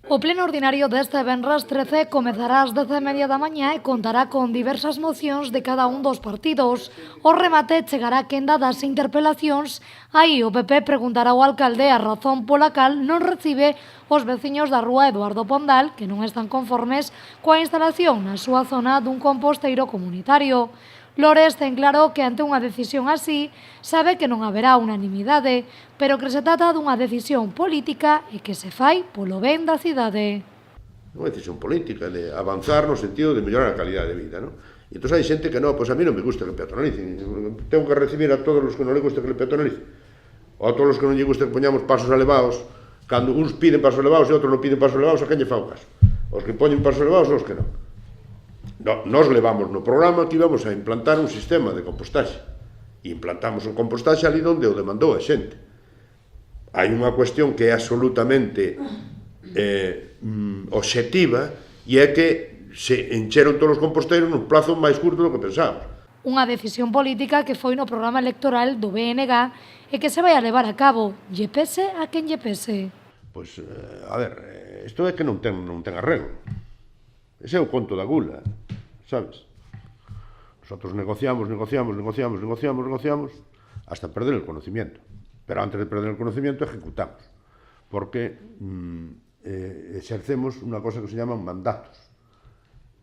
O pleno ordinario deste venres 13 comezará ás 10:30 da mañá e contará con diversas mocións de cada un dos partidos. O remate chegará quenda das interpelacións. Aí o PP preguntará ao alcalde a razón pola cal non recibe os veciños da rúa Eduardo Pondal, que non están conformes coa instalación na súa zona dun composteiro comunitario. Lores ten claro que ante unha decisión así sabe que non haberá unanimidade, pero que se trata dunha decisión política e que se fai polo ben da cidade. Unha decisión política de avanzar no sentido de mellorar a calidad de vida, non? E entón hai xente que non, pois a mí non me gusta que peatonalicen, tengo que recibir a todos os que non le gusta que le peatonalicen, ou a todos os que non lle gusta que poñamos pasos elevados, cando uns piden pasos elevados e outros non piden pasos elevados, a quen lle fa o caso? Os que poñen pasos elevados ou os que non. Nos levamos no programa que íbamos a implantar un sistema de compostaxe e implantamos un compostaxe ali onde o demandou a xente. Hai unha cuestión que é absolutamente obxectiva e é que se encheron todos os composteiros nun plazo máis curto do que pensábamos. Unha decisión política que foi no programa electoral do BNG e que se vai a levar a cabo, lle pese a quen lle pese. Pois, a ver, isto é que non ten arreglo. Ese é o conto da gula, sabes? Nosotros negociamos hasta perder el conocimiento. Pero antes de perder el conocimiento ejecutamos. Porque exercemos unha cosa que se llaman mandatos.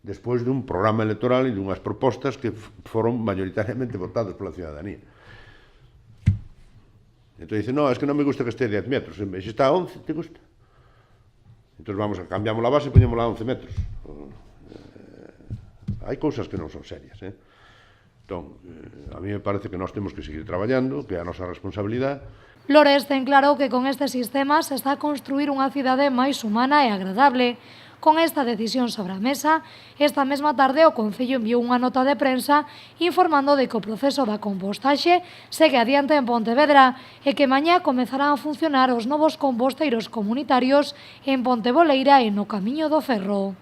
Despois dun programa electoral e dunhas propostas que foron mayoritariamente votadas pola ciudadanía. Entón dice, no, es que non me gusta que este 10 metros. Se está a 11, te gusta? Entón cambiamos a base e poñémosla a 11 metros. Hai cousas que non son serias, Entón, a mí me parece que nós temos que seguir traballando, que é a nosa responsabilidade. Lores ten claro que con este sistema se está a construir unha cidade máis humana e agradable. Con esta decisión sobre a mesa, esta mesma tarde o Concello enviou unha nota de prensa informando de que o proceso da compostaxe segue adiante en Pontevedra e que mañá comezarán a funcionar os novos composteiros comunitarios en Ponteboleira e no Camiño do Ferro.